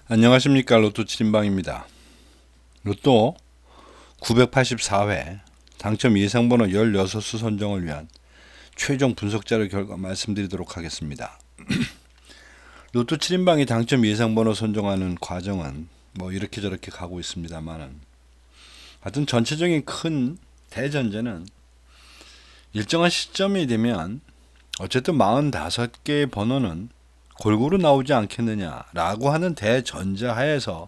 안녕하십니까. 로또 7인방입니다. 로또 984회 당첨 예상번호 16수 선정을 위한 최종 분석 자료 결과 말씀드리도록 하겠습니다. 로또 7인방이 당첨 예상번호 선정하는 과정은 뭐 이렇게 저렇게 가고 있습니다만은 하여튼 전체적인 큰 대전제는 일정한 시점이 되면 어쨌든 45개의 번호는 골고루 나오지 않겠느냐라고 하는 대전제하에서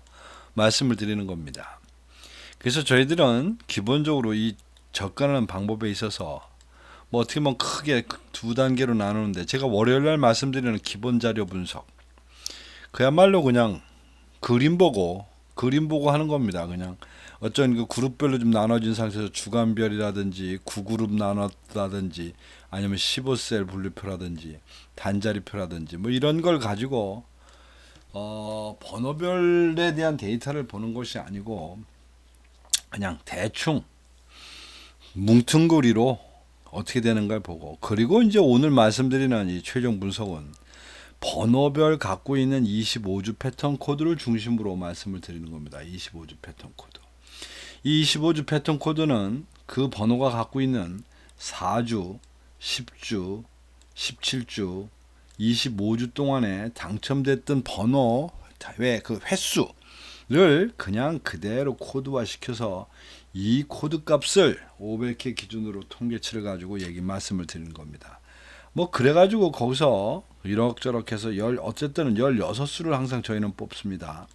말씀을 드리는 겁니다. 그래서 저희들은 기본적으로 이 접근하는 방법에 있어서 뭐 어떻게 보면 크게 두 단계로 나누는데, 제가 월요일날 말씀드리는 기본 자료 분석 그야말로 그냥 그림 보고 하는 겁니다. 그냥 어쩐 그 그룹별로 좀 나눠진 상태에서 주간별이라든지 9그룹 나눴다든지 아니면 15셀 분류표라든지 단자리표라든지 뭐 이런 걸 가지고 번호별에 대한 데이터를 보는 것이 아니고 그냥 대충 뭉퉁그리로 어떻게 되는가를 보고, 그리고 이제 오늘 말씀드리는 이 최종 분석은 번호별 갖고 있는 25주 패턴 코드를 중심으로 말씀을 드리는 겁니다. 25주 패턴 코드. 이 25주 패턴 코드는 그 번호가 갖고 있는 4주, 10주, 17주, 25주 동안에 당첨됐던 번호의 그 횟수를 그냥 그대로 코드화 시켜서 이 코드 값을 500회 기준으로 통계치를 가지고 말씀을 드리는 겁니다. 뭐 그래가지고 거기서 이럭저럭 해서 어쨌든 16수를 항상 저희는 뽑습니다.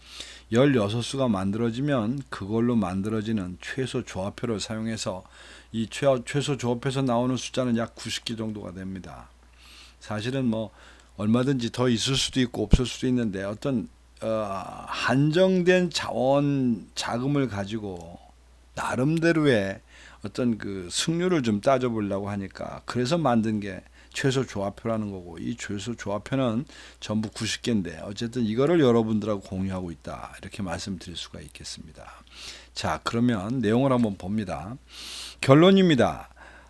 16수가 만들어지면 그걸로 만들어지는 최소 조합표를 사용해서 이 최소 조합표에서 나오는 숫자는 약 90개 정도가 됩니다. 사실은 뭐 얼마든지 더 있을 수도 있고 없을 수도 있는데 어떤 한정된 자금을 가지고 나름대로의 어떤 그 승률을 좀 따져보려고 하니까 그래서 만든 게 최소 조합표라는 거고, 이 최소 조합표는 전부 90개인데 어쨌든 이거를 여러분들하고 공유하고 있다, 이렇게 말씀드릴 수가 있겠습니다. 자, 그러면 내용을 한번 봅니다. 결론입니다.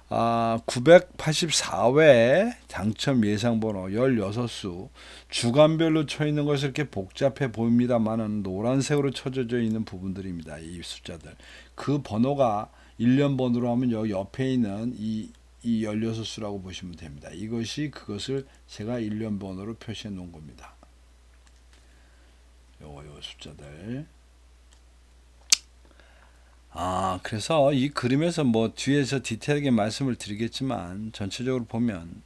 984회 당첨 예상번호 16수 주간별로 쳐 있는 것이 이렇게 복잡해 보입니다만은 노란색으로 쳐져 있는 부분들입니다. 이 숫자들, 그 번호가 1년 번호로 하면 여기 옆에 있는 이 16수라고 보시면 됩니다. 그것을 제가 1년 번호로 표시해 놓은 겁니다. 요 숫자들. 그래서 이 그림에서 뭐 뒤에서 디테일하게 말씀을 드리겠지만 전체적으로 보면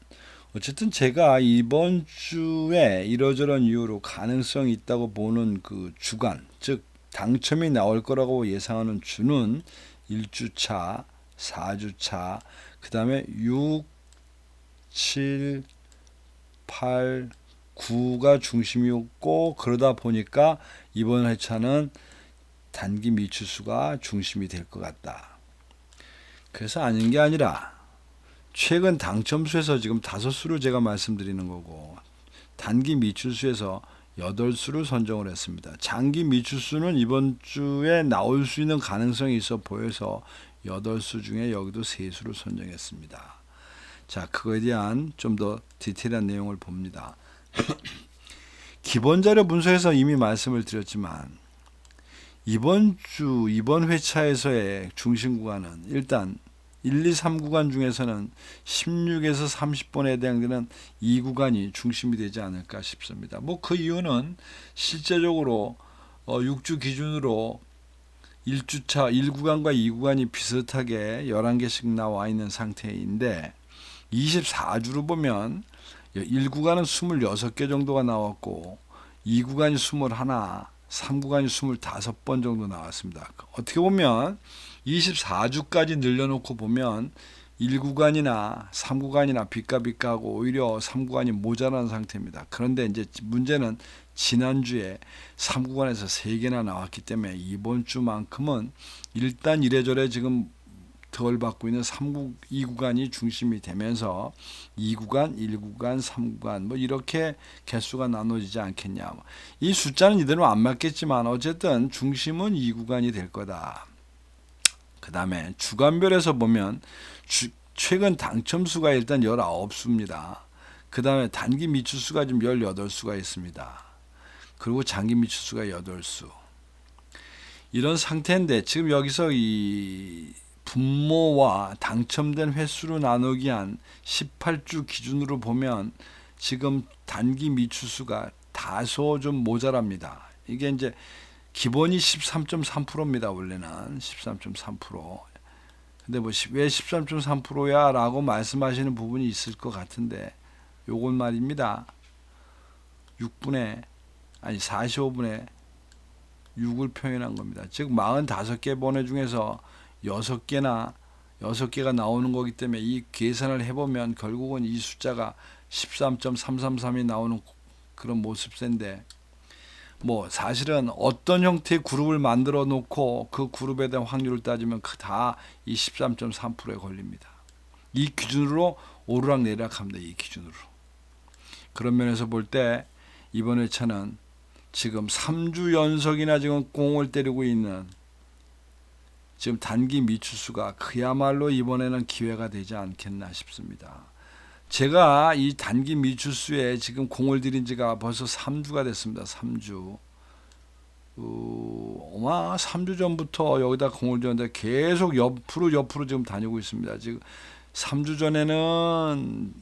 어쨌든 제가 이번 주에 이러저런 이유로 가능성이 있다고 보는 그 주간, 즉 당첨이 나올 거라고 예상하는 주는 1주차, 4주차, 그 다음에 6, 7, 8, 9가 중심이었고, 그러다 보니까 이번 회차는 단기 미추수가 중심이 될 것 같다. 그래서 아닌 게 아니라 최근 당첨수에서 지금 5수를 제가 말씀드리는 거고, 단기 미추수에서 8수를 선정을 했습니다. 장기 미추수는 이번 주에 나올 수 있는 가능성이 있어 보여서 8수 중에 여기도 3수를 선정했습니다. 자, 그거에 대한 좀 더 디테일한 내용을 봅니다. 기본 자료 분석에서 이미 말씀을 드렸지만 이번 회차에서의 중심 구간은 일단 1, 2, 3 구간 중에서는 16에서 30번에 해당되는 이 구간이 중심이 되지 않을까 싶습니다. 뭐 그 이유는 실제적으로 6주 기준으로 1주차 1구간과 2구간이 비슷하게 11개씩 나와 있는 상태인데 24주로 보면 1구간은 26개 정도가 나왔고 2구간이 21, 3구간이 25번 정도 나왔습니다. 어떻게 보면 24주까지 늘려놓고 보면 1구간이나 3구간이나 비까비까하고 오히려 3구간이 모자란 상태입니다. 그런데 이제 문제는 지난주에 3구간에서 3개나 나왔기 때문에 이번 주만큼은 일단 이래저래 지금 덜 받고 있는 2구간이 중심이 되면서 2구간, 1구간, 3구간 뭐 이렇게 개수가 나눠지지 않겠냐. 이 숫자는 이대로 안 맞겠지만 어쨌든 중심은 2구간이 될 거다. 그 다음에 주간별에서 보면 최근 당첨수가 일단 19수입니다. 그 다음에 단기 미추수가 지금 18수가 있습니다. 그리고 장기 미추수가 8수. 이런 상태인데 지금 여기서 이 분모와 당첨된 횟수로 나누기 한 18주 기준으로 보면 지금 단기 미추수가 다소 좀 모자랍니다. 이게 이제 기본이 13.3%입니다. 원래는 13.3%. 근데 뭐 왜 13.3%야 라고 말씀하시는 부분이 있을 것 같은데 요건 말입니다. 45분의 6을 표현한 겁니다. 즉 45개 번호 중에서 6개가 나오는 거기 때문에 이 계산을 해보면 결국은 이 숫자가 13.333이 나오는 그런 모습인데, 뭐 사실은 어떤 형태의 그룹을 만들어 놓고 그 그룹에 대한 확률을 따지면 다 이 13.3%에 걸립니다. 이 기준으로 오르락내리락합니다. 이 기준으로. 그런 면에서 볼 때 이번 회차는 지금 3주 연속이나 지금 공을 때리고 있는 지금 단기 미추수가 그야말로 이번에는 기회가 되지 않겠나 싶습니다. 제가 이 단기 미추수에 지금 공을 들인 지가 벌써 3주가 됐습니다. 3주. 아마 3주 전부터 여기다 공을 들였는데 계속 옆으로 지금 다니고 있습니다. 지금 3주 전에는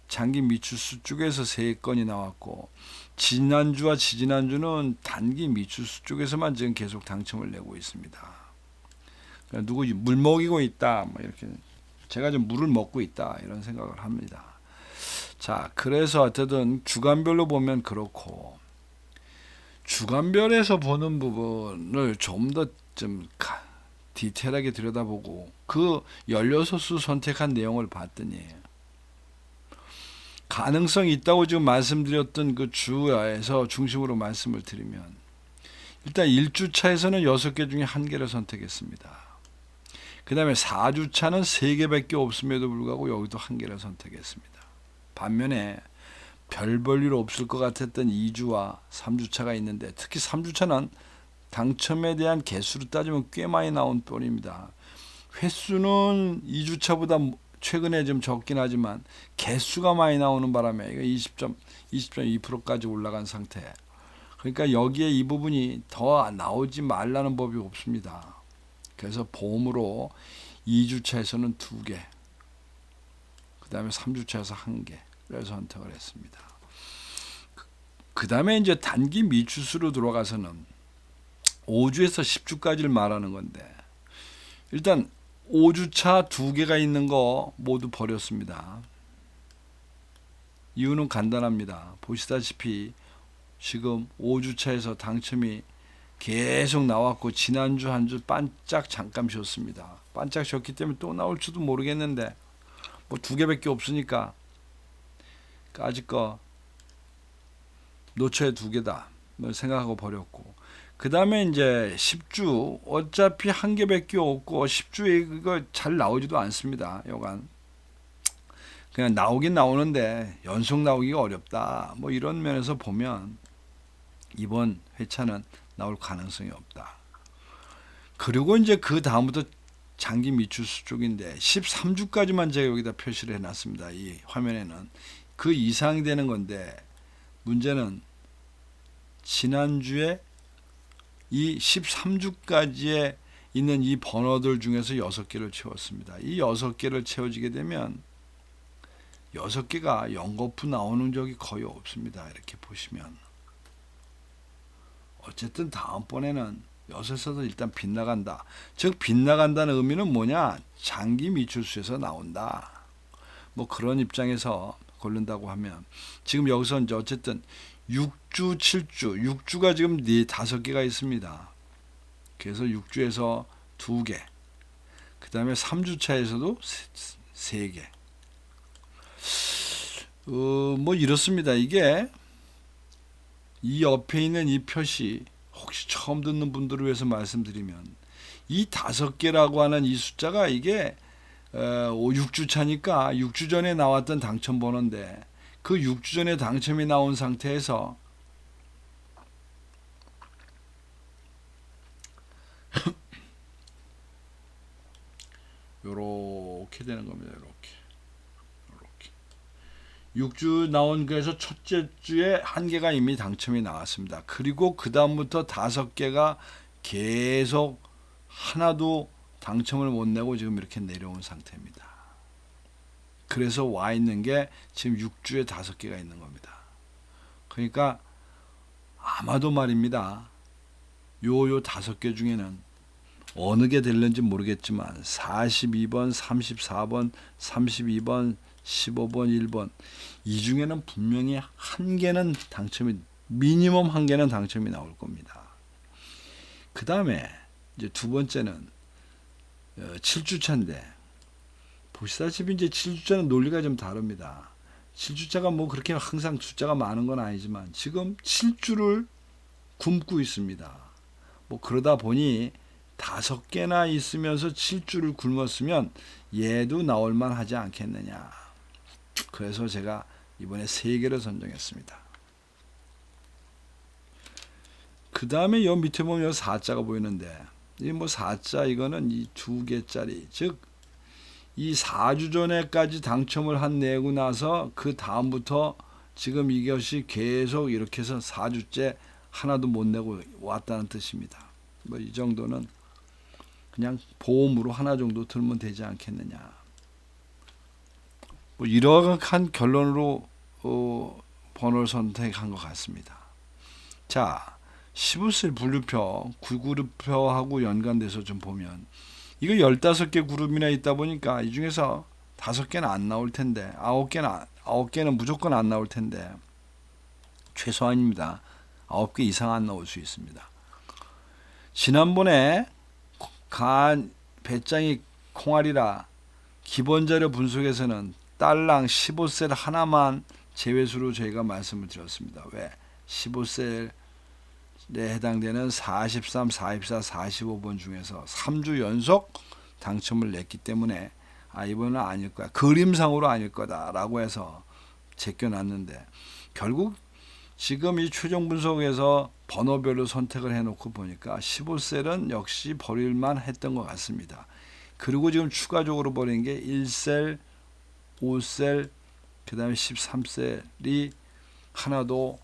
장기 미추수 쪽에서 3건이 나왔고, 지난주와 지지난주는 단기 미추수 쪽에서만 지금 계속 당첨을 내고 있습니다. 그러니까 누구 물 먹이고 있다, 뭐 이렇게 제가 좀 물을 먹고 있다 이런 생각을 합니다. 자, 그래서 어쨌든 주간별로 보면 그렇고, 주간별에서 보는 부분을 좀 더 좀 디테일하게 들여다보고 그 16수 선택한 내용을 봤더니 가능성이 있다고 지금 말씀드렸던 그 주에서 중심으로 말씀을 드리면, 일단 1주차에서는 6개 중에 1개를 선택했습니다. 그 다음에 4주차는 3개밖에 없음에도 불구하고 여기도 1개를 선택했습니다. 반면에 별 볼일 없을 것 같았던 2주와 3주차가 있는데, 특히 3주차는 당첨에 대한 개수로 따지면 꽤 많이 나온 편입니다. 횟수는 2주차보다 최근에 좀 적긴 하지만 개수가 많이 나오는 바람에 이거 20.2%까지 올라간 상태. 그러니까 여기에 이 부분이 더 나오지 말라는 법이 없습니다. 그래서 보험으로 2주차에서는 2개, 그 다음에 3주차에서 1개를 선택을 했습니다. 그 다음에 이제 단기 미추수로 들어가서는 5주에서 10주까지를 말하는 건데, 일단 5주차 2개가 있는 거 모두 버렸습니다. 이유는 간단합니다. 보시다시피 지금 5주차에서 당첨이 계속 나왔고, 지난주 한 주 반짝 잠깐 쉬었습니다. 반짝 쉬었기 때문에 또 나올지도 모르겠는데 뭐 2개밖에 없으니까 아직 거 놓쳐야 2개다 생각하고 버렸고, 그 다음에 이제 10주 어차피 1개밖에 없고 10주에 이거 잘 나오지도 않습니다. 여간 그냥 나오긴 나오는데 연속 나오기가 어렵다, 뭐 이런 면에서 보면 이번 회차는 나올 가능성이 없다. 그리고 이제 그 다음부터 장기 미추수 쪽인데 13주까지만 제가 여기다 표시를 해놨습니다. 이 화면에는 그 이상이 되는 건데, 문제는 지난주에 이 13주까지에 있는 이 번호들 중에서 6개를 채웠습니다. 이 6개를 채워지게 되면 6개가 연거푸 나오는 적이 거의 없습니다. 이렇게 보시면 어쨌든 다음번에는 6에서 일단 빗나간다. 즉 빗나간다는 의미는 뭐냐? 장기 미추수에서 나온다. 뭐 그런 입장에서 고른다고 하면, 지금 여기서 이제 어쨌든 6주, 7주, 6주가 지금 5개가 있습니다. 그래서 6주에서 2개, 그 다음에 3주차에서도 3개. 뭐 이렇습니다. 이게 이 옆에 있는 이 표시, 혹시 처음 듣는 분들을 위해서 말씀드리면, 이 5개라고 하는 이 숫자가 이게 6주 차니까 6주 전에 나왔던 당첨 번호인데, 그 6주 전에 당첨이 나온 상태에서 요렇게 되는 겁니다. 요렇게. 6주 나온 거에서 첫째 주에 한 개가 이미 당첨이 나왔습니다. 그리고 그 다음부터 5개가 계속 하나도 당첨을 못 내고 지금 이렇게 내려온 상태입니다. 그래서 와 있는 게 지금 6주에 5개가 있는 겁니다. 그러니까 아마도 말입니다. 요 5개 중에는 어느 게 될는지 모르겠지만 42번, 34번, 32번, 15번, 1번 이 중에는 분명히 한 개는 당첨이 미니멈 한 개는 당첨이 나올 겁니다. 그 다음에 이제 두 번째는 7주차인데 보시다시피 이제 7주차는 논리가 좀 다릅니다. 7주차가 뭐 그렇게 항상 숫자가 많은 건 아니지만 지금 7주를 굶고 있습니다. 뭐 그러다 보니 5개나 있으면서 7주를 굶었으면 얘도 나올만 하지 않겠느냐. 그래서 제가 이번에 3개를 선정했습니다. 그 다음에 요 밑에 보면 요 4자가 보이는데 이 뭐 4자 이거는 이 2개짜리 즉 이 4주 전에까지 당첨을 한 내고 나서 그 다음부터 지금 이것이 계속 이렇게 해서 4주째 하나도 못 내고 왔다는 뜻입니다. 뭐 이 정도는 그냥 보험으로 하나 정도 들면 되지 않겠느냐. 뭐 이러한 결론으로 번호를 선택한 것 같습니다. 자, 15셀 분류표, 9그룹표하고 연관돼서 좀 보면 이거 15개 그룹이나 있다 보니까 이 중에서 5개는 안 나올 텐데 9개는 무조건 안 나올 텐데 최소한입니다. 9개 이상 안 나올 수 있습니다. 지난번에 배짱이 콩알이라 기본자료 분석에서는 딸랑 15셀 하나만 제외수로 저희가 말씀을 드렸습니다. 왜? 15셀에 해당되는 43, 44, 45번 중에서 3주 연속 당첨을 냈기 때문에 이번은 아닐 거야. 그림상으로 아닐 거다라고 해서 제껴놨는데 결국 지금 이 최종 분석에서 번호별로 선택을 해놓고 보니까 15셀은 역시 버릴만 했던 것 같습니다. 그리고 지금 추가적으로 버린 게 1셀, 5셀, 그 다음에 13셀이 하나도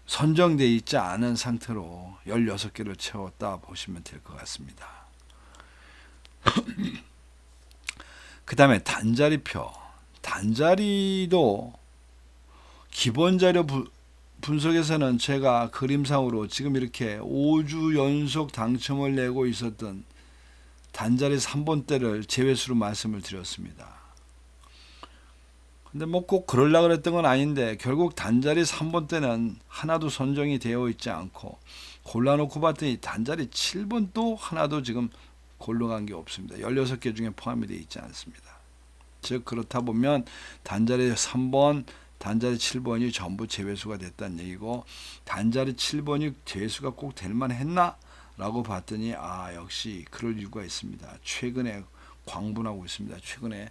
선정되어 있지 않은 상태로 16개를 채웠다 보시면 될 것 같습니다. 그 다음에 단자리표. 단자리도 기본 자료 분석에서는 제가 그림상으로 지금 이렇게 5주 연속 당첨을 내고 있었던 단자리 3번대를 제외수로 말씀을 드렸습니다. 근데 뭐 꼭 그러려고 그랬던 건 아닌데 결국 단자리 3번대는 하나도 선정이 되어 있지 않고 골라놓고 봤더니 단자리 7번도 하나도 지금 골라간 게 없습니다. 16개 중에 포함이 되어 있지 않습니다. 즉 그렇다 보면 단자리 3번, 단자리 7번이 전부 제외수가 됐다는 얘기고 단자리 7번이 제외수가 꼭 될만 했나? 라고 봤더니 역시 그럴 이유가 있습니다. 최근에 광분하고 있습니다. 최근에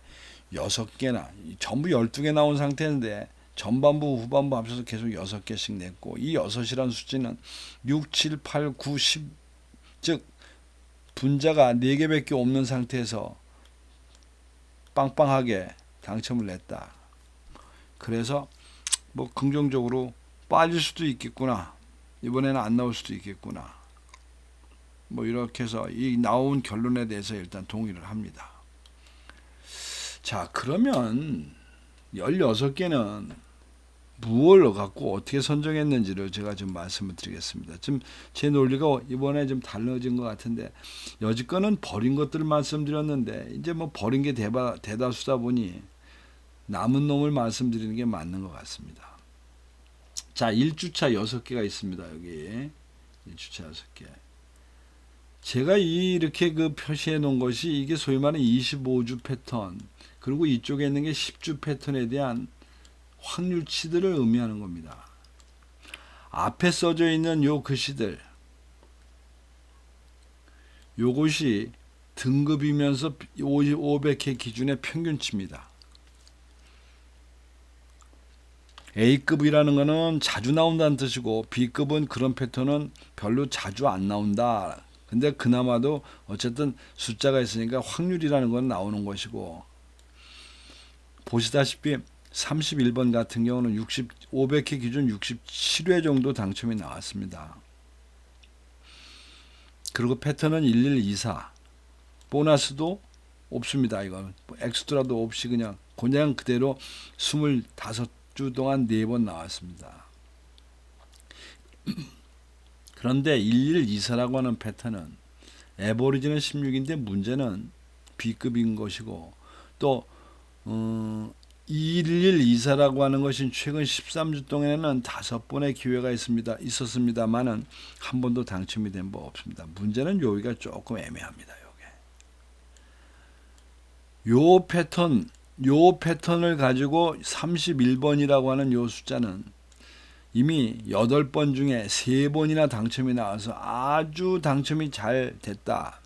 6개나 전부 12개 나온 상태인데 전반부 후반부 합쳐서 계속 6개씩 냈고 이 6이라는 수치는 6, 7, 8, 9, 10 즉 분자가 4개밖에 없는 상태에서 빵빵하게 당첨을 냈다. 그래서 뭐 긍정적으로 빠질 수도 있겠구나. 이번에는 안 나올 수도 있겠구나. 뭐 이렇게 해서 이 나온 결론에 대해서 일단 동의를 합니다. 자, 그러면 16개는 무엇을 갖고 어떻게 선정했는지를 제가 좀 말씀을 드리겠습니다. 지금 제 논리가 이번에 좀 달라진 것 같은데 여지껏은 버린 것들을 말씀드렸는데 이제 뭐 버린 게 대다수다 보니 남은 놈을 말씀드리는 게 맞는 것 같습니다. 자, 1주차 6개가 있습니다. 여기 1주차 6개. 제가 이렇게 표시해 놓은 것이 이게 소위 말하는 25주 패턴 그리고 이쪽에 있는 게 10주 패턴에 대한 확률치들을 의미하는 겁니다. 앞에 써져 있는 요 글씨들 요것이 등급이면서 500회 기준의 평균치입니다. A급이라는 것은 자주 나온다는 뜻이고 B급은 그런 패턴은 별로 자주 안 나온다. 근데 그나마도 어쨌든 숫자가 있으니까 확률이라는 건 나오는 것이고 보시다시피 31번 같은 경우는 500회 기준 67회 정도 당첨이 나왔습니다. 그리고 패턴은 1124. 보너스도 없습니다. 이건 엑스트라도 없이 그냥 그대로 25주 동안 4번 나왔습니다. 그런데 1124라고 하는 패턴은 에버리지는 16인데 문제는 B급인 것이고, 또 1124라고 하는 것은 최근 13주 동안에는 5번의 기회가 있었습니다만은 한 번도 당첨이 된 바 없습니다. 문제는 여기가 조금 애매합니다. 요 패턴을 가지고 31번이라고 하는 요 숫자는 이미 8번 중에 3번이나 당첨이 나와서 아주 당첨이 잘 됐다.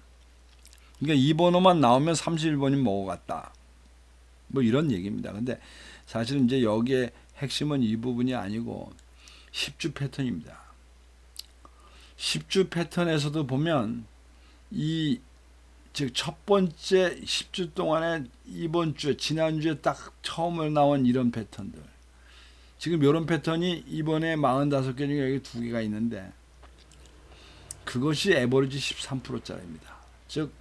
그러니까 이 번호만 나오면 31번이 먹어갔다. 뭐 이런 얘기입니다. 근데 사실은 이제 여기에 핵심은 이 부분이 아니고 10주 패턴입니다. 10주 패턴에서도 보면 즉 첫 번째 10주 동안에 이번 주에 지난주에 딱 처음으로 나온 이런 패턴들, 지금 이런 패턴이 이번에 45개 중에 여기 2개가 있는데 그것이 에버리지 13%짜리입니다. 즉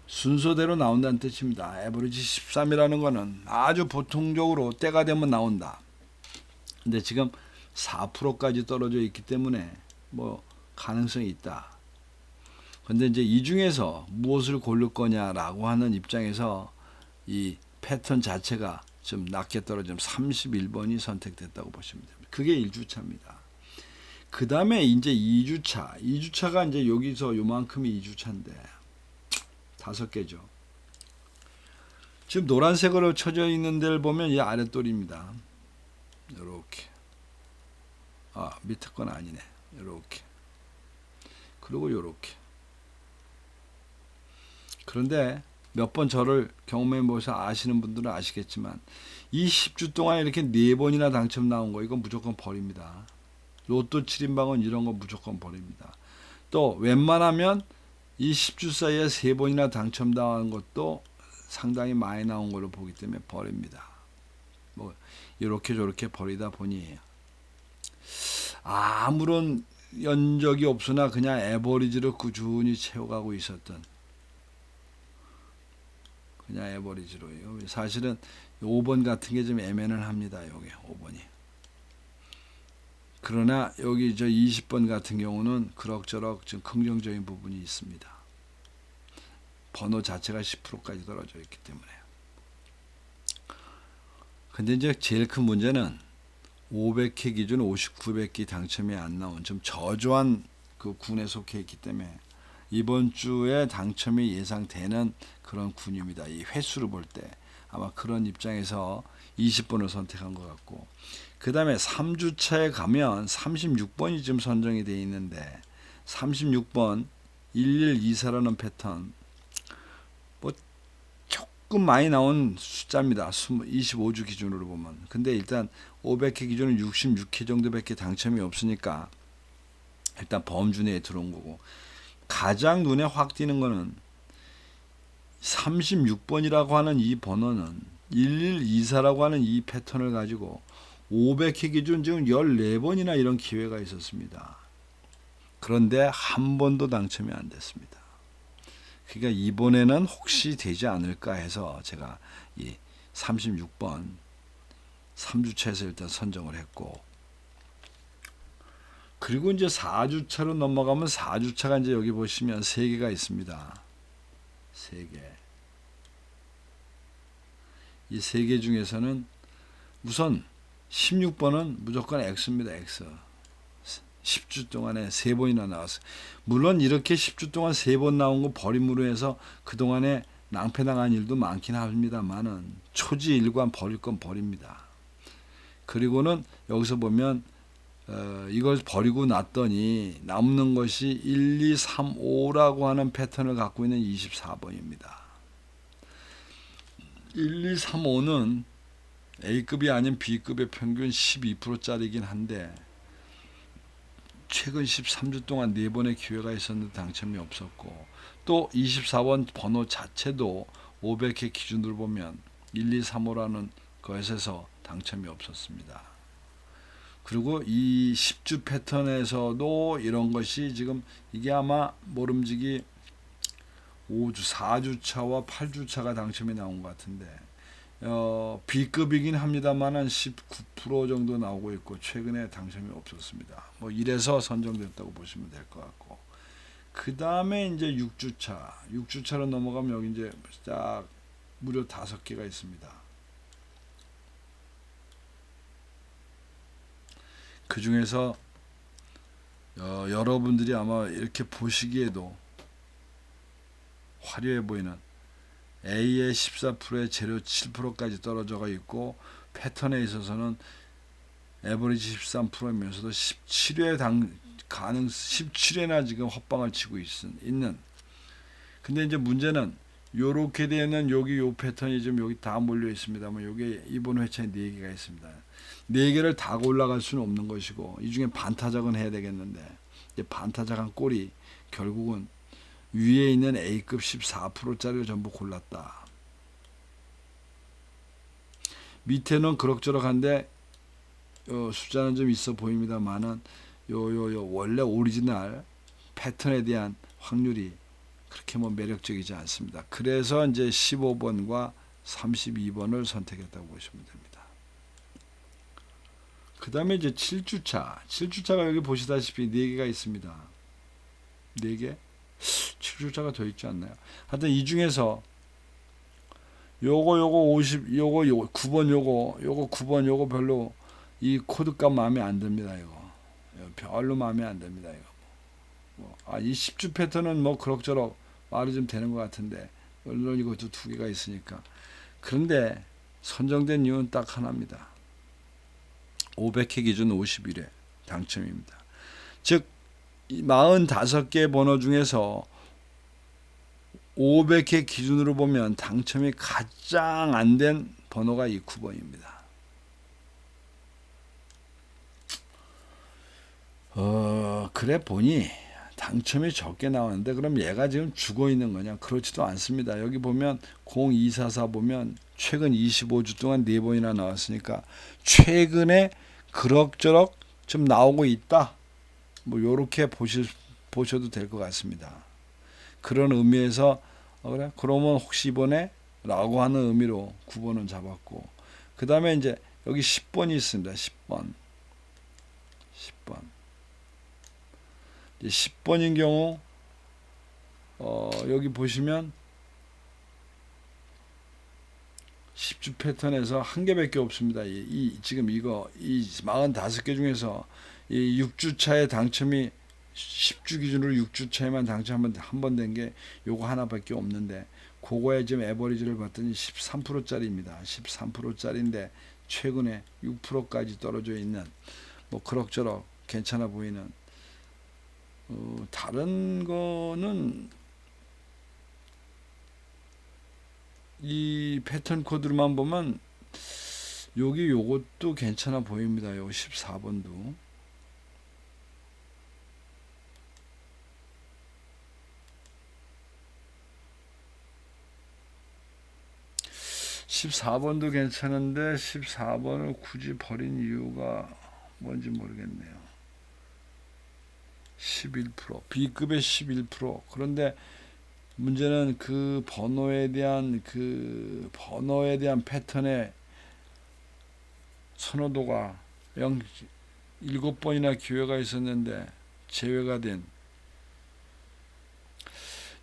순서대로 나온다는 뜻입니다. 에버리지 13이라는 거는 아주 보통적으로 때가 되면 나온다. 근데 지금 4%까지 떨어져 있기 때문에 뭐 가능성이 있다. 근데 이제 이 중에서 무엇을 고를 거냐라고 하는 입장에서 이 패턴 자체가 좀 낮게 떨어지면 31번이 선택됐다고 보시면 됩니다. 그게 1주차입니다. 그 다음에 이제 2주차. 2주차가 이제 여기서 요만큼이 2주차인데 5개죠. 지금 노란색으로 쳐져 있는 데를 보면 이 아랫돌입니다. 요렇게. 밑에 건 아니네. 요렇게. 그리고 요렇게. 그런데 몇 번 저를 경험해 보셔서 아시는 분들은 아시겠지만 이 10주 동안 이렇게 4번이나 당첨 나온 거 이건 무조건 버립니다. 로또 7인방은 이런 거 무조건 버립니다. 또 웬만하면 이 10주 사이에 3번이나 당첨 나온 것도 상당히 많이 나온 걸로 보기 때문에 버립니다. 뭐 이렇게 저렇게 버리다 보니 아무런 연적이 없으나 그냥 에버리지로 꾸준히 채워가고 있었던, 그냥 에버리지로요. 사실은 5번 같은 게 좀 애매는 합니다. 여기 5번이. 그러나 여기 저 20번 같은 경우는 그럭저럭 좀 긍정적인 부분이 있습니다. 번호 자체가 10%까지 떨어져 있기 때문에. 근데 이제 제일 큰 문제는 500회 기준 5900기 당첨이 안 나온 좀 저조한 그 군에 속해 있기 때문에 이번 주에 당첨이 예상되는 그런 군입니다. 이 횟수를 볼 때 아마 그런 입장에서 20번을 선택한 것 같고, 그 다음에 3주차에 가면 36번이 지금 선정이 되어 있는데 36번 1124라는 패턴 뭐 조금 많이 나온 숫자입니다. 25주 기준으로 보면. 근데 일단 500회 기준은 66회 정도밖에 당첨이 없으니까 일단 범주 내에 들어온 거고, 가장 눈에 확 띄는 거는 36번이라고 하는 이 번호는 1124라고 하는 이 패턴을 가지고 500회 기준 지금 14번이나 이런 기회가 있었습니다. 그런데 한 번도 당첨이 안 됐습니다. 그러니까 이번에는 혹시 되지 않을까 해서 제가 이 36번 3주차에서 일단 선정을 했고, 그리고 이제 4주차로 넘어가면 4주차가 이제 여기 보시면 3개가 있습니다. 3개. 이 3개 중에서는 우선 16번은 무조건 X입니다. X. 10주 동안에 3번이나 나왔어요. 물론 이렇게 10주 동안 3번 나온 거 버림으로 해서 그동안에 낭패당한 일도 많긴 합니다만은 초지일관 버릴 건 버립니다. 그리고는 여기서 보면 이걸 버리고 났더니 남는 것이 1, 2, 3, 5라고 하는 패턴을 갖고 있는 24번입니다. 1, 2, 3, 5는 A급이 아닌 B급의 평균 12%짜리긴 한데 최근 13주 동안 4번의 기회가 있었는데 당첨이 없었고, 또 24번 번호 자체도 500회 기준으로 보면 1, 2, 3호라는 것에서 당첨이 없었습니다. 그리고 이 10주 패턴에서도 이런 것이 지금 이게 아마 모름지기 5주, 4주차와 8주차가 당첨이 나온 것 같은데 B급이긴 합니다만은 19% 정도 나오고 있고 최근에 당첨이 없었습니다. 뭐 이래서 선정됐다고 보시면 될 것 같고 그 다음에 이제 6주차로 넘어가면 여기 이제 딱 무려 5개가 있습니다. 그 중에서 여러분들이 아마 이렇게 보시기에도 화려해 보이는 A의 14%에 재료 7%까지 떨어져가 있고 패턴에 있어서는 에버리지 13%이면서도 17회나 지금 헛방을 치고 있는. 근데 이제 문제는 요렇게 되는 여기 요 패턴이 지금 여기 다 몰려 있습니다만 여기 이번 회차에 4개가 있습니다. 4개를 다 올라갈 수는 없는 것이고 이 중에 반타작은 해야 되겠는데 이제 반타작한 꼴이 결국은 위에 있는 A급 14%짜리를 전부 골랐다. 밑에는 그럭저럭한데 숫자는 좀 있어 보입니다만은 요 원래 오리지널 패턴에 대한 확률이 그렇게 뭐 매력적이지 않습니다. 그래서 이제 15번과 32번을 선택했다고 보시면 됩니다. 그 다음에 이제 7주차가 여기 보시다시피 4개가 있습니다. 4개? 7주차가 더 있지 않나요? 하여튼 이 중에서 요거 9번 요거 9번 요거 별로 이 코드값 마음에 안 듭니다. 이거 별로 마음에 안 듭니다. 이거 이 10주 패턴은 뭐 그럭저럭 말이 좀 되는 것 같은데 물론 이것도 2개가 있으니까 그런데 선정된 이유는 딱 하나입니다. 500회 기준 51회 당첨입니다. 즉 45개 번호 중에서 500회 기준으로 보면 당첨이 가장 안 된 번호가 이 9번입니다. 그래 보니 당첨이 적게 나오는데 그럼 얘가 지금 죽어 있는 거냐? 그렇지도 않습니다. 여기 보면 0244 보면 최근 25주 동안 4번이나 나왔으니까 최근에 그럭저럭 좀 나오고 있다. 뭐 요렇게 보셔도 될 것 같습니다. 그런 의미에서 그래? 그러면 혹시 이번에 라고 하는 의미로 9번은 잡았고 그 다음에 이제 여기 10번이 있습니다. 10번 이제 10번인 경우 여기 보시면 10주 패턴에서 한 개밖에 없습니다. 지금 이 45개 중에서 이 6주차에 당첨이 10주 기준으로 6주차에만 당첨 한 번 된 게 요거 하나밖에 없는데 그거에 지금 에버리지를 봤더니 13%짜리입니다. 13%짜리인데 최근에 6%까지 떨어져 있는 뭐 그럭저럭 괜찮아 보이는 다른 거는 이 패턴 코드로만 보면 요것도 괜찮아 보입니다. 요 14번도 14번도 괜찮은데 14번을 굳이 버린 이유가 뭔지 모르겠네요. 11% B급의 11% 그런데 문제는 그 번호에 대한 패턴의 선호도가 7번이나 기회가 있었는데 제외가 된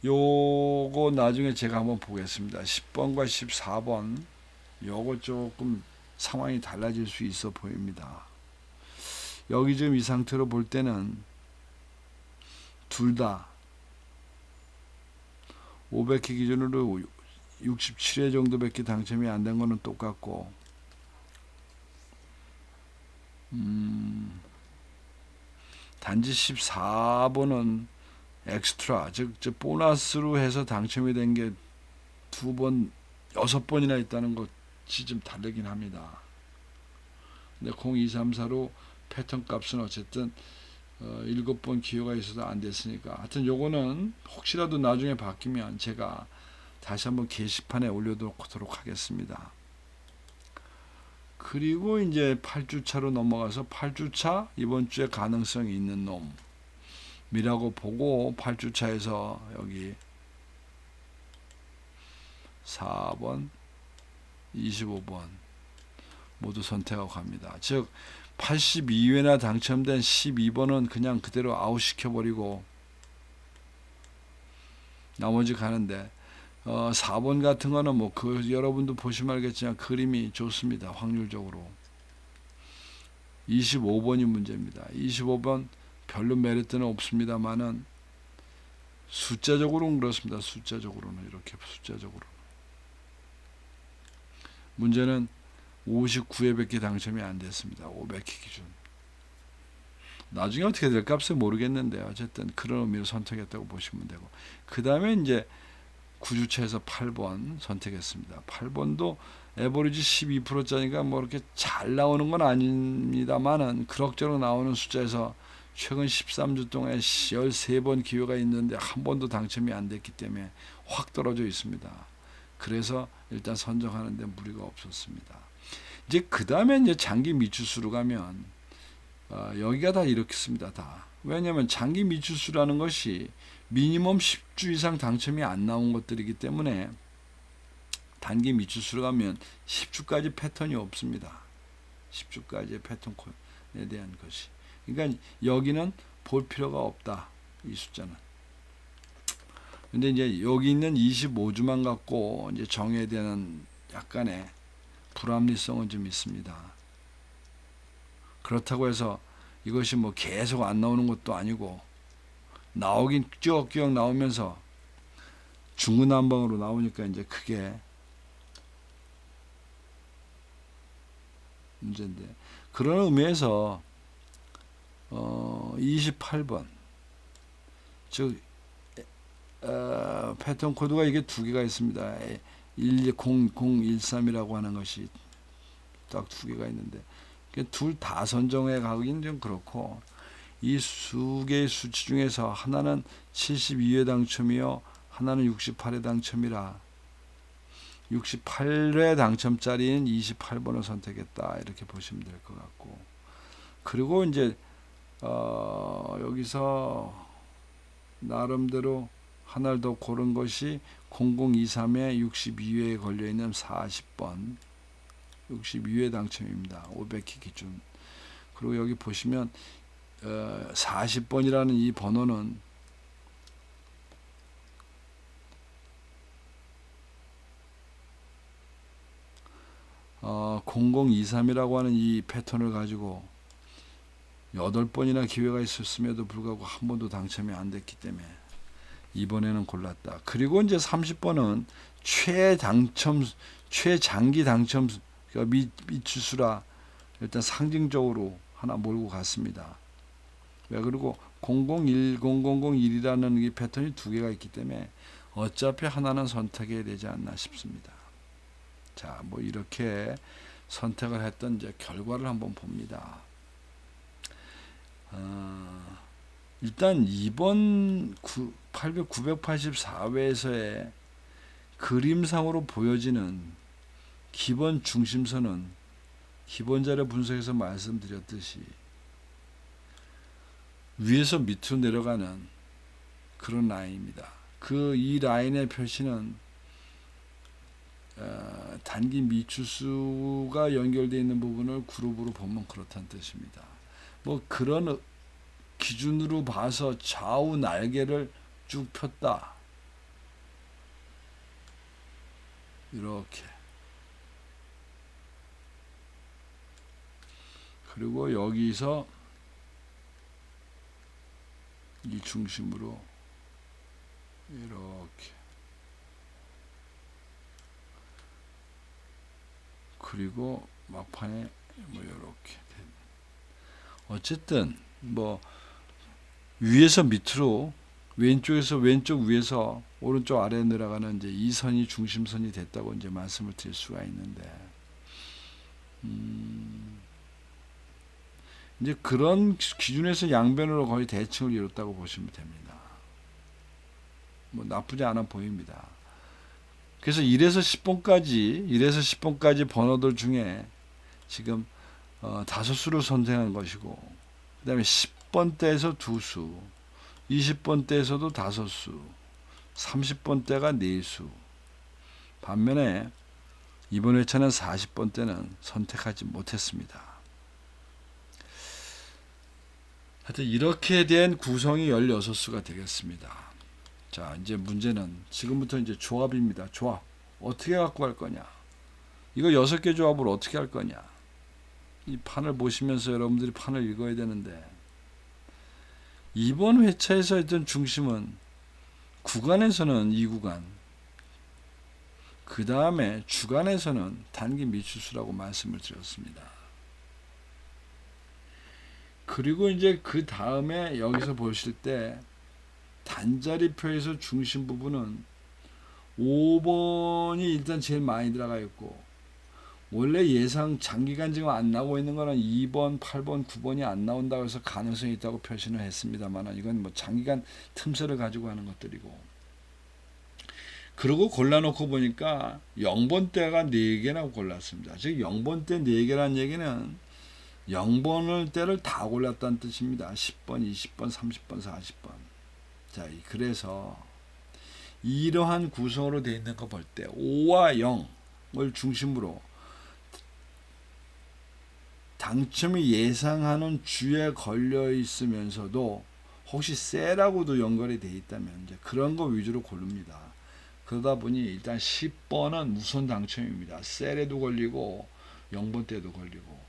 요거 나중에 제가 한번 보겠습니다. 10번과 14번 요거 조금 상황이 달라질 수 있어 보입니다. 여기 지금 이 상태로 볼 때는 둘 다 500회 기준으로 67회 정도밖에 당첨이 안 된 거는 똑같고 단지 14번은 엑스트라 즉 보너스로 해서 당첨이 된 게 2번 6번이나 있다는 것이 좀 다르긴 합니다. 근데 0234로 패턴 값은 어쨌든 7번 기회가 있어도 안 됐으니까 하여튼 요거는 혹시라도 나중에 바뀌면 제가 다시 한번 게시판에 올려놓도록 하겠습니다. 그리고 이제 8주차로 넘어가서 8주차 이번 주에 가능성이 있는 놈이라고 보고 8주차에서 여기 4번, 25번 모두 선택하고 갑니다. 즉 82회나 당첨된 12번은 그냥 그대로 아웃시켜버리고 나머지 가는데 4번 같은 거는 뭐 여러분도 보시면 알겠지만 그림이 좋습니다. 확률적으로 25번이 문제입니다. 25번 별로 메리트는 없습니다만은 숫자적으로는 그렇습니다. 숫자적으로는 이렇게 숫자적으로 문제는 59회밖에 당첨이 안 됐습니다. 500회 기준. 나중에 어떻게 될 값은 모르겠는데 어쨌든 그런 의미로 선택했다고 보시면 되고, 그 다음에 이제 9주차에서 8번 선택했습니다. 8번도 에버리지 12%짜리가 뭐 이렇게 잘 나오는 건 아닙니다만은 그럭저럭 나오는 숫자에서 최근 13주 동안 13번 기회가 있는데 한 번도 당첨이 안 됐기 때문에 확 떨어져 있습니다. 그래서 일단 선정하는데 무리가 없었습니다. 이제 그 다음에 이제 장기 미추수로 가면 여기가 다 이렇습니다. 다. 왜냐하면 장기 미추수라는 것이 미니멈 10주 이상 당첨이 안 나온 것들이기 때문에 단기 미추수로 가면 10주까지 패턴이 없습니다. 10주까지의 패턴에 대한 것이. 그러니까 여기는 볼 필요가 없다. 이 숫자는. 근데 이제 여기 있는 25주만 갖고 이제 정해야 되는 약간의 불합리성은 좀 있습니다. 그렇다고 해서 이것이 뭐 계속 안 나오는 것도 아니고 나오긴 쭉 나오면서 중구난방으로 나오니까 이제 그게 문제인데, 그런 의미에서 28번 즉 패턴 코드가 이게 두 개가 있습니다. 10013이라고 하는 것이 딱 두 개가 있는데 둘 다 선정해 가기는 좀 그렇고, 이 수 개의 수치 중에서 하나는 72회 당첨이요, 하나는 68회 당첨이라 68회 당첨짜리인 28번을 선택했다 이렇게 보시면 될 것 같고, 그리고 이제 여기서 나름대로 하나를 더 고른 것이 0023에 62회에 걸려있는 40번 62회 당첨입니다. 500회 기준. 그리고 여기 보시면 40번이라는 이 번호는 어, 0023이라고 하는 이 패턴을 가지고 8번이나 기회가 있었음에도 불구하고 한 번도 당첨이 안 됐기 때문에 이번에는 골랐다. 그리고 이제 30번은 최장기 당첨 미추수라 일단 상징적으로 하나 몰고 갔습니다. 왜? 그리고 001, 0001이라는 이 패턴이 두 개가 있기 때문에 어차피 하나는 선택해야 되지 않나 싶습니다. 자, 뭐 이렇게 선택을 했던 이제 결과를 한번 봅니다. 일단 이번 984회에서의 그림상으로 보여지는 기본 중심선은 기본 자료 분석에서 말씀드렸듯이 위에서 밑으로 내려가는 그런 라인입니다. 이 라인의 표시는 단기 미추수가 연결되어 있는 부분을 그룹으로 보면 그렇다는 뜻입니다. 뭐 그런 기준으로 봐서 좌우 날개를 쭉 폈다. 이렇게. 그리고 여기서 이 중심으로 이렇게. 그리고 막판에 뭐 이렇게. 어쨌든 뭐 위에서 밑으로 왼쪽에서 왼쪽 위에서 오른쪽 아래로 내려가는 이제 이 선이 중심선이 됐다고 이제 말씀을 드릴 수가 있는데, 이제 그런 기준에서 양변으로 거의 대칭을 이뤘다고 보시면 됩니다. 뭐 나쁘지 않아 보입니다. 그래서 1에서 10번까지 번호들 중에 지금 다섯 수를 선택한 것이고, 그 다음에 10번대에서 두 수, 20번대에서도 다섯 수, 30번대가 네 수. 반면에 이번 회차는 40번대는 선택하지 못했습니다. 하여튼 이렇게 된 구성이 16수가 되겠습니다. 자, 이제 문제는 지금부터 이제 조합입니다. 조합. 어떻게 갖고 갈 거냐? 이거 6개 조합을 어떻게 할 거냐? 이 판을 보시면서 여러분들이 판을 읽어야 되는데, 이번 회차에서 했던 중심은 구간에서는 2구간, 그 다음에 주간에서는 단기 미추수라고 말씀을 드렸습니다. 그리고 이제 그 다음에 여기서 보실 때 단자리표에서 중심 부분은 5번이 일단 제일 많이 들어가 있고, 원래 예상 장기간 지금 안 나오고 있는 거는 2번, 8번, 9번이 안 나온다고 해서 가능성이 있다고 표시는 했습니다만, 이건 뭐 장기간 틈새를 가지고 하는 것들이고, 그리고 골라놓고 보니까 0번대가 4개나 골랐습니다. 즉 0번대 4개란 얘기는 0번을 때를 다 골랐다는 뜻입니다. 10번, 20번, 30번, 40번. 자, 그래서 이러한 구성으로 되어 있는 거 볼 때 5와 0을 중심으로 당첨이 예상하는 주에 걸려 있으면서도 혹시 셀하고도 연결이 되어 있다면 이제 그런 거 위주로 고릅니다. 그러다 보니 일단 10번은 우선 당첨입니다. 셀에도 걸리고 0번 때도 걸리고,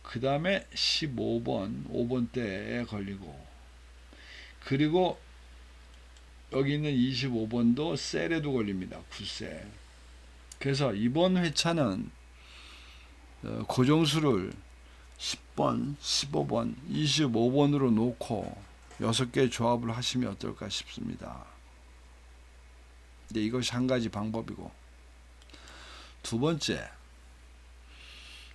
그 다음에 15번 5번 때에 걸리고, 그리고 여기 있는 25번도 셀에도 걸립니다. 9셀. 그래서 이번 회차는 고정수를 10번, 15번, 25번으로 놓고 6개의 조합을 하시면 어떨까 싶습니다. 근데 이것이 한 가지 방법이고, 두 번째,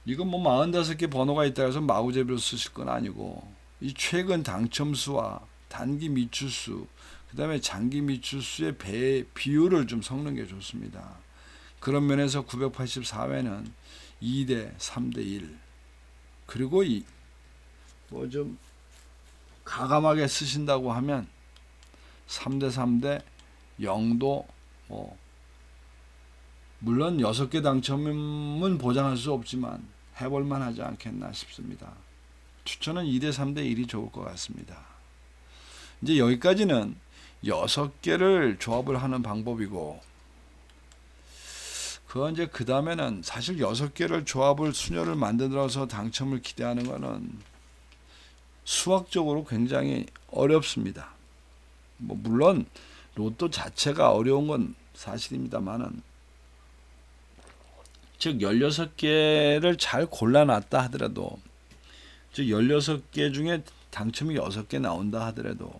이건 뭐 45개 번호가 있다 해서 마구잡이로 쓰실 건 아니고, 이 최근 당첨수와 단기 미추수, 그 다음에 장기 미추수의 비율을 좀 섞는 게 좋습니다. 그런 면에서 984회는 2대 3대 1, 그리고 뭐 좀 가감하게 쓰신다고 하면 3대 3대 0도 물론 6개 당첨은 보장할 수 없지만 해볼만 하지 않겠나 싶습니다. 추천은 2대 3대 1이 좋을 것 같습니다. 이제 여기까지는 6개를 조합을 하는 방법이고, 그건 이제 그 다음에는 사실 6개를 조합을 순열을 만들어서 당첨을 기대하는 거는 수학적으로 굉장히 어렵습니다. 뭐 물론 로또 자체가 어려운 건 사실입니다만은, 즉 16개를 잘 골라놨다 하더라도, 즉 16개 중에 당첨이 6개 나온다 하더라도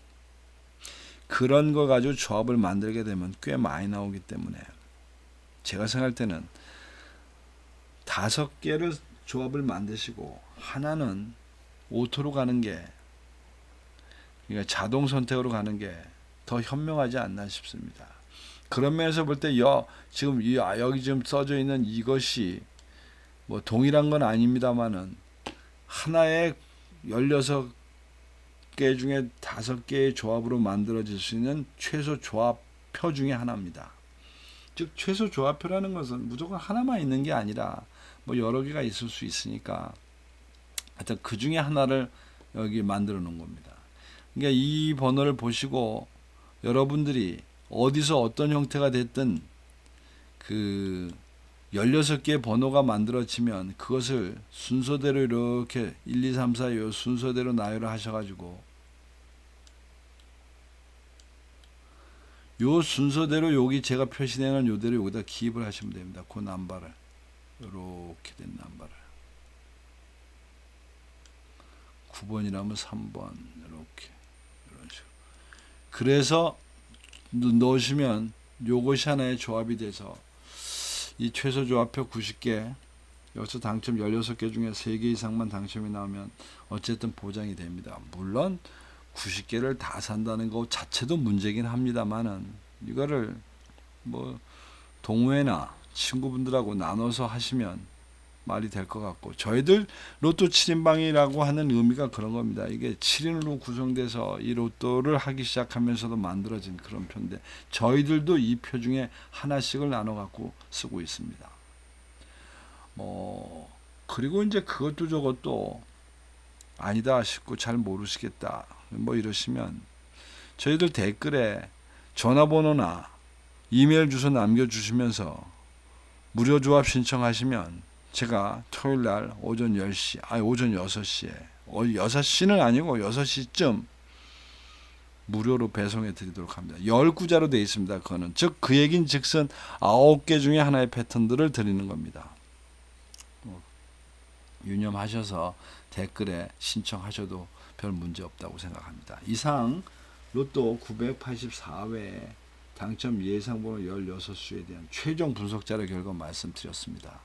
그런 거 가지고 조합을 만들게 되면 꽤 많이 나오기 때문에 제가 생각할 때는 5개를 조합을 만드시고 하나는 오토로 가는 게, 그러니까 자동 선택으로 가는 게 더 현명하지 않나 싶습니다. 그런 면에서 볼 때 지금 여기 지금 써져 있는 이것이 뭐 동일한 건 아닙니다만은 하나의 16개 중에 5개의 조합으로 만들어질 수 있는 최소 조합표 중에 하나입니다. 즉 최소 조합표라는 것은 무조건 하나만 있는 게 아니라 뭐 여러 개가 있을 수 있으니까 하여튼 그 중에 하나를 여기 만들어 놓은 겁니다. 그러니까 이 번호를 보시고 여러분들이 어디서 어떤 형태가 됐든 그 16개의 번호가 만들어지면 그것을 순서대로 이렇게 1, 2, 3, 4 요 순서대로 나열을 하셔가지고 요 순서대로 여기 제가 표시되는 요대로 여기다 기입을 하시면 됩니다. 그 남바를 이렇게 된 남바를 9번이라면 3번 이렇게 이런 식으로, 그래서 넣으시면 요것이 하나의 조합이 돼서 이 최소 조합표 90개, 여기서 당첨 16개 중에 3개 이상만 당첨이 나오면 어쨌든 보장이 됩니다. 물론 90개를 다 산다는 것 자체도 문제긴 합니다만은 이거를 뭐 동호회나 친구분들하고 나눠서 하시면 말이 될 것 같고, 저희들 로또 7인방이라고 하는 의미가 그런 겁니다. 이게 7인으로 구성돼서 이 로또를 하기 시작하면서도 만들어진 그런 표인데, 저희들도 이 표 중에 하나씩을 나눠 갖고 쓰고 있습니다. 그리고 이제 그것도 저것도 아니다 싶고 잘 모르시겠다 뭐 이러시면 저희들 댓글에 전화번호나 이메일 주소 남겨주시면서 무료 조합 신청하시면 제가 토요일날 오전 10시, 오전 6시에 6시는 아니고 6시쯤 무료로 배송해 드리도록 합니다. 10구자로 되어 있습니다. 그거는 즉 그 얘긴 즉슨 9개 중에 하나의 패턴들을 드리는 겁니다. 유념하셔서 댓글에 신청하셔도 별 문제 없다고 생각합니다. 이상 로또 984회 당첨 예상번호 16수에 대한 최종 분석 자료 결과 말씀드렸습니다.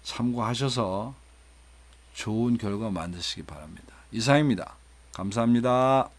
참고하셔서 좋은 결과 만드시기 바랍니다. 이상입니다. 감사합니다.